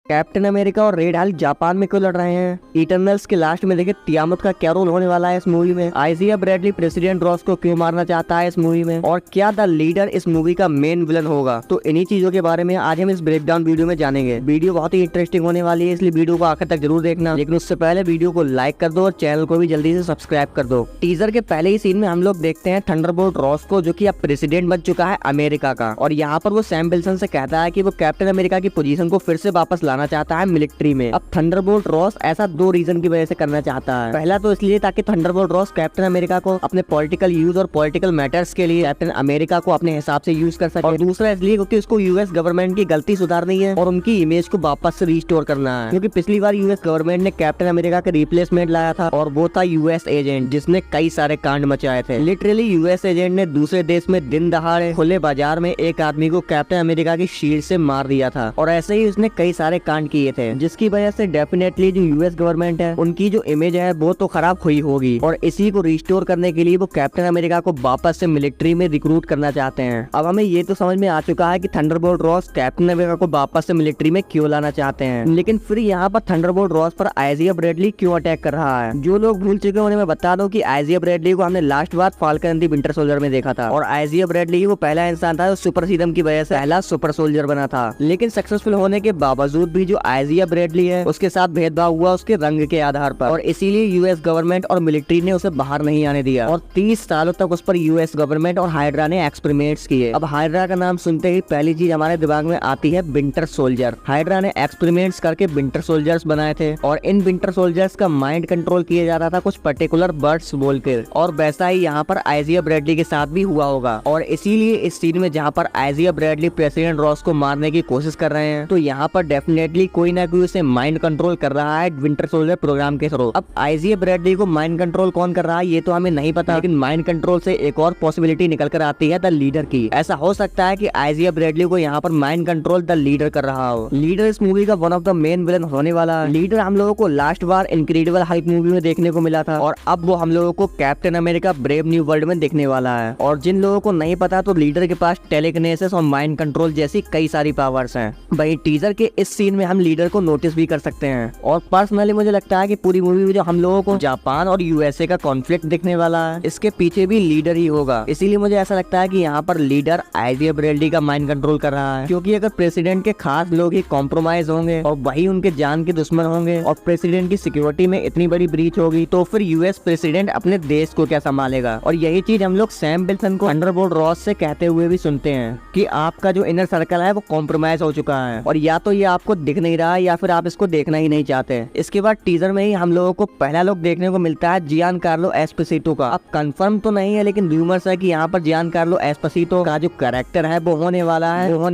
Captain America और red Hulk Japan में क्यों लड़ रहे हैं? इटरनल्स के लास्ट में देखे तियामुत का क्या रोल होने वाला है इस मूवी में? आइजिया ब्रैडली प्रेसिडेंट रॉस को क्यों मारना चाहता है इस मूवी में? और क्या द लीडर इस मूवी का मेन विलन होगा? तो इन्हीं चीजों के बारे में आज हम इस ब्रेकडाउन वीडियो में जानेंगे। वीडियो बहुत ही इंटरेस्टिंग होने वाली है, इसलिए वीडियो को आखिर तक जरूर देखना। लेकिन उससे पहले वीडियो को लाइक कर दो और चैनल को भी जल्दी से सब्सक्राइब कर दो। टीजर के पहले ही सीन में हम लोग देखते हैं थंडरबोल्ट रॉस को, जो कि अब प्रेसिडेंट बन चुका है अमेरिका का। और यहाँ पर वो सैम विल्सन से कहता है कि वो कैप्टन अमेरिका की पोजीशन को फिर से वापस लाना चाहता है मिलिट्री में। अब थंडरबोल्ट रॉस ऐसा दो रीजन की वजह से करना चाहता है। पहला तो इसलिए ताकि थंडरबोल्ट रॉस कैप्टन अमेरिका को अपने पॉलिटिकल यूज और पॉलिटिकल मैटर्स के लिए कैप्टन अमेरिका को अपने हिसाब से यूज कर सके। और दूसरा इसलिए क्योंकि उसको यूएस गवर्नमेंट की गलती सुधारनी है और उनकी इमेज को वापस से रिस्टोर करना है। क्योंकि पिछली बार यूएस गवर्नमेंट ने कैप्टन अमेरिका का रिप्लेसमेंट लाया था और वो था यूएस एजेंट, जिसने कई सारे कांड मचाए थे। लिटरली यूएस एजेंट ने दूसरे देश में दिन दहाड़े खुले बाजार में एक आदमी को कैप्टन अमेरिका की शील्ड से मार दिया था। और ऐसे ही उसने कई सारे कांड किए थे, जिसकी वजह से डेफिनेटली जो यूएस गवर्नमेंट है उनकी जो इमेज है वो तो खराब हुई होगी। और इसी को रिस्टोर करने के लिए वो कैप्टन अमेरिका को वापस से मिलिट्री में रिक्रूट करना चाहते हैं। अब हमें ये तो समझ में आ चुका है कि थंडरबोल्ट रॉस कैप्टन अमेरिका को वापस से मिलिट्री में क्यों लाना चाहते हैं। लेकिन फिर यहाँ पर थंडरबोल्ट रॉस पर आइजिया ब्रैडली क्यों अटैक कर रहा है? जो लोग भूल चुके हैं उन्हें मैं बता दूं कि आइजिया ब्रैडली को हमने last bar falcon and the winter soldier में देखा था। और आइजिया ब्रैडली वो पहला इंसान था जो सुपर सीरम की वजह से पहला सुपर सोल्जर बना था। लेकिन सक्सेसफुल होने के बावजूद भी जो आइजिया ब्रैडली है उसके साथ भेदभाव हुआ उसके रंग के आधार पर। और इसीलिए यूएस गवर्नमेंट और मिलिट्री ने उसे बाहर नहीं आने दिया। और 30 सालों तक उस पर यूएस गवर्नमेंट और हाइड्रा ने एक्सपेरिमेंट्स किए। अब हाइड्रा का नाम सुनते ही पहली चीज हमारे दिमाग में आती है विंटर सोल्जर। हाइड्रा ने एक्सपेरिमेंट्स करके विंटर सोल्जर्स बनाए थे और इन विंटर सोल्जर्स का माइंड कंट्रोल किया जा रहा था कुछ पर्टिकुलर बर्ड्स बोलकर। और वैसा ही यहाँ पर आइजिया ब्रैडली के साथ भी हुआ होगा। और इसीलिए इस सीन में जहाँ पर आइजिया ब्रैडली प्रेसिडेंट रॉस को मारने की कोशिश कर रहे हैं, तो यहाँ पर डेफिनेटली कोई ना कोई उसे माइंड कंट्रोल कर रहा है विंटर सोल्जर प्रोग्राम के थ्रू। अब आइजिया ब्रैडली को माइंड कंट्रोल कौन कर रहा है ये तो हमें नहीं पता, लेकिन माइंड कंट्रोल से एक और पॉसिबिलिटी निकल कर आती है द लीडर की। ऐसा हो सकता है कि आइजिया ब्रैडली को यहाँ पर माइंड कंट्रोल द लीडर कर रहा हो। लीडर इस मूवी का one of the main villain होने वाला है। लीडर हम लोगों को लास्ट बार इनक्रेडिबल हल्क मूवी में देखने को मिला था और अब वो हम लोगों को captain America brave new world में देखने वाला है। और जिन लोगों को नहीं पता तो लीडर के पास टेलीकिनेसिस और माइंड कंट्रोल जैसी कई सारी पावर्स हैं। वही टीजर के इस सीन में हम लीडर को नोटिस भी कर सकते हैं। और पर्सनली मुझे लगता है कि पूरी मूवी में जो हम लोगों को जापान और यूएसए का कॉन्फ्लिक्ट दिखने वाला है, इसके पीछे भी लीडर ही होगा। इसीलिए मुझे ऐसा लगता है कि यहाँ पर लीडर आइजिया ब्रैडली का माइंड कंट्रोल कर रहा है। क्योंकि अगर प्रेसिडेंट के खास लोग ही कॉम्प्रोमाइज होंगे और वही उनके जान के दुश्मन होंगे और प्रेसिडेंट की सिक्योरिटी में इतनी बड़ी ब्रीच होगी, तो फिर यूएस प्रेसिडेंट अपने देश को क्या संभालेगा? और यही चीज हम लोग सैम विल्सन को थंडरबोल्ट रॉस से कहते हुए भी सुनते हैं कि आपका जो इनर सर्कल है वो कॉम्प्रोमाइज हो चुका है और या तो ये आपको दिख नहीं रहा है या फिर आप इसको देखना ही नहीं चाहते। इसके बाद टीजर में ही हम लोगों को पहला लोग देखने को मिलता है जियान कार्लो एस्पोसितो का। अब कंफर्म तो नहीं है, लेकिन रूमर्स है कि यहाँ पर जियान कार्लो एस्पोसितो का जो कैरेक्टर है वो होने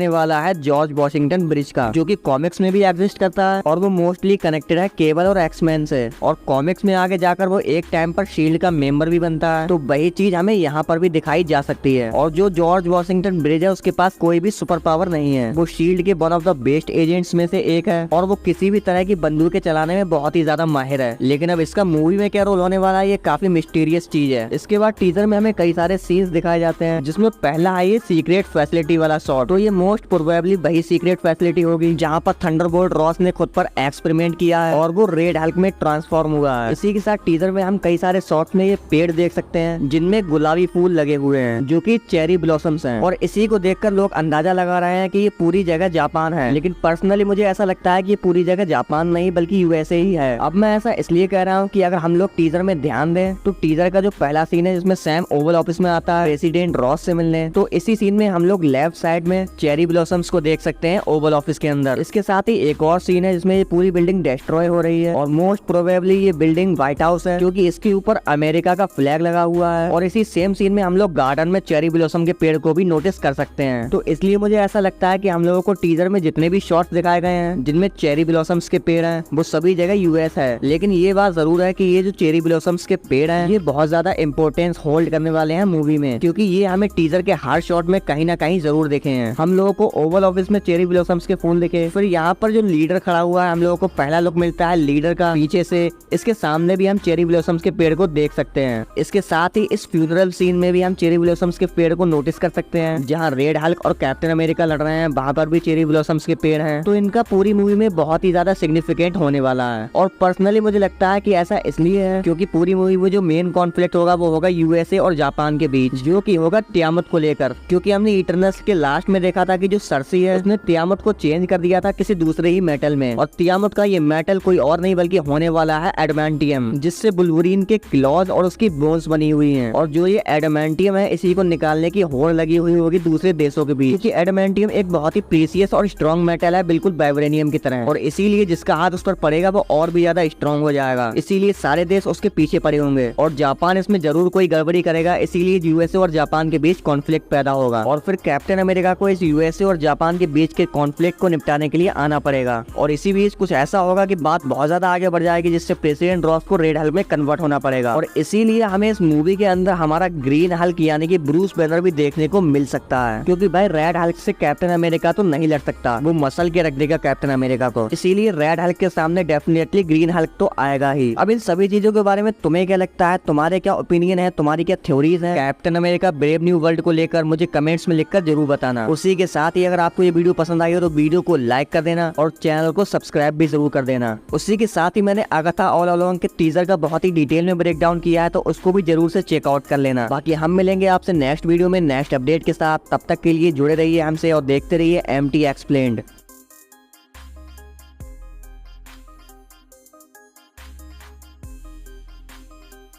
वाला है जॉर्ज वॉशिंगटन ब्रिज का, जो कि कॉमिक्स में भी एग्जिस्ट करता है और वो मोस्टली कनेक्टेड है केबल और एक्समैन से। और कॉमिक्स में आगे जाकर वो एक टाइम पर शील्ड का मेंबर भी बनता है। तो वही चीज हमें यहाँ पर भी दिखाई जा सकती है। और जो जॉर्ज वॉशिंगटन ब्रिज है उसके पास कोई भी सुपर पावर नहीं है। वो शील्ड के one of the best agents में से एक है और वो किसी भी तरह की बंदूकें चलाने में बहुत ही ज्यादा माहिर है। लेकिन अब इसका मूवी में क्या रोल होने वाला है ये काफी मिस्टीरियस चीज है। इसके बाद टीजर में हमें कई सारे सीन्स दिखाए जाते हैं, जिसमें पहला है ये सीक्रेट फैसिलिटी वाला शॉट। तो ये मोस्ट प्रोबेबली वही सीक्रेट फैसिलिटी होगी जहाँ पर थंडरबोल्ट रॉस ने खुद पर एक्सपेरिमेंट किया है और वो रेड हल्क में ट्रांसफॉर्म हुआ है। इसी के साथ टीजर में हम कई सारे शॉट्स में ये पेड़ देख सकते हैं जिनमें गुलाबी फूल लगे हुए हैं, जो कि चेरी ब्लॉसम्स हैं। और इसी को देखकर लोग अंदाजा लगा रहे हैं कि ये पूरी जगह जापान है। लेकिन पर्सनली मुझे ऐसा लगता है कि ये पूरी जगह जापान नहीं बल्कि यूएसए ही है। अब मैं ऐसा इसलिए कह रहा हूँ कि अगर हम लोग टीजर में ध्यान दें तो टीजर का जो पहला सीन है जिसमें सैम ओवल ऑफिस में आता है प्रेसिडेंट रॉस से मिलने, तो इसी सीन में हम लोग लेफ्ट साइड में चेरी ब्लॉसम्स को देख सकते हैं ओवल ऑफिस के अंदर। इसके साथ ही एक और सीन है जिसमें ये पूरी बिल्डिंग डिस्ट्रॉय हो रही है और मोस्ट प्रोबेबली ये बिल्डिंग व्हाइट हाउस है, क्योंकि इसके ऊपर अमेरिका का फ्लैग लगा हुआ है। और इसी सेम सीन में हम लोग गार्डन में चेरी ब्लॉसम के पेड़ को भी नोटिस कर सकते हैं। तो इसलिए मुझे ऐसा लगता है कि हम लोगों को टीजर में जितने भी शॉट्स दिखाए गए हैं जिनमें चेरी ब्लॉसम्स के पेड़ हैं वो सभी जगह यूएस है। लेकिन ये बात जरूर है कि ये जो चेरी ब्लॉसम्स के पेड़ हैं ये बहुत ज्यादा इंपॉर्टेंस होल्ड करने वाले हैं मूवी में, क्योंकि ये हमें टीजर के हर शॉट में कहीं ना कहीं जरूर देखे हैं। हम लोगों को ओवल ऑफिस में चेरी ब्लॉसम्स के फूल दिखे, फिर यहाँ पर जो लीडर खड़ा हुआ है हम लोगों को पहला लुक मिलता है लीडर का पीछे से। इसके सामने भी हम चेरी ब्लॉसम्स के पेड़ को देख सकते हैं। इसके साथ ही इस फ्यूनरल सीन में भी हम चेरी ब्लॉसम्स के पेड़ को नोटिस कर सकते हैं। जहाँ रेड हल्क और कैप्टन अमेरिका लड़ रहे हैं वहाँ पर भी चेरी ब्लॉसम्स के पेड़ हैं। तो इनका का पूरी मूवी में बहुत ही ज्यादा सिग्निफिकेंट होने वाला है। और पर्सनली मुझे लगता है कि ऐसा इसलिए है क्योंकि पूरी मूवी में जो मेन कॉन्फ्लिक्ट होगा वो होगा यूएसए और जापान के बीच, जो कि होगा तियामत को लेकर। क्योंकि हमने इटरनल्स के लास्ट में देखा था कि जो सर्सी है उसने तियामत को चेंज कर दिया था किसी दूसरे ही मेटल में, और तियामत का ये मेटल कोई और नहीं बल्कि होने वाला है एडमेंटियम, जिससे बुल्वरीन के क्लॉज और उसकी बोन्स बनी हुई हैं। और जो ये एडमेंटियम है इसी को निकालने की होड़ लगी हुई होगी दूसरे देशों के बीच, क्योंकि एडमेंटियम एक बहुत ही प्रीसियस और स्ट्रॉन्ग मेटल है, बिल्कुल वाइब्रेनियम की तरह। और इसीलिए जिसका हाथ उस पर पड़ेगा वो और भी ज्यादा स्ट्रॉन्ग हो जाएगा, इसीलिए सारे देश उसके पीछे पड़े होंगे और जापान इसमें जरूर कोई गड़बड़ी करेगा, इसीलिए यूएसए और जापान के बीच कॉन्फ्लिक्ट पैदा होगा। और फिर कैप्टन अमेरिका को इस यूएसए और जापान के बीच के कॉन्फ्लिक्ट को निपटाने के लिए आना पड़ेगा। और इसी बीच कुछ ऐसा होगा कि बात बहुत ज्यादा आगे बढ़ जाएगी, जिससे प्रेसिडेंट रॉस को रेड हल्क में कन्वर्ट होना पड़ेगा। और इसीलिए हमें इस मूवी के अंदर हमारा ग्रीन हल्क यानी कि ब्रूस बैनर भी देखने को मिल सकता है, क्योंकि भाई रेड हल्क से कैप्टन अमेरिका तो नहीं लड़ सकता, वो मसल के रख देगा कैप्टन अमेरिका को। इसीलिए रेड हल्क के सामने डेफिनेटली ग्रीन हल्क तो आएगा ही। अब इन सभी चीजों के बारे में तुम्हें क्या लगता है, तुम्हारे क्या ओपिनियन है, तुम्हारी क्या थ्योरीज है captain America brave new world को लेकर, मुझे कमेंट्स में लिखकर जरूर बताना। उसी के साथ ही अगर आपको ये वीडियो पसंद आई हो तो वीडियो को लाइक कर देना और चैनल को सब्सक्राइब भी जरूर कर देना। उसी के साथ ही मैंने अगाथा ऑल अलोंग के टीजर का बहुत ही डिटेल में ब्रेक डाउन किया है, तो उसको भी जरूर से चेकआउट कर लेना। बाकी हम मिलेंगे आपसे नेक्स्ट वीडियो में नेक्स्ट अपडेट के साथ, तब तक के लिए जुड़े रहिए हमसे और देखते रहिए MT एक्सप्लेन्ड।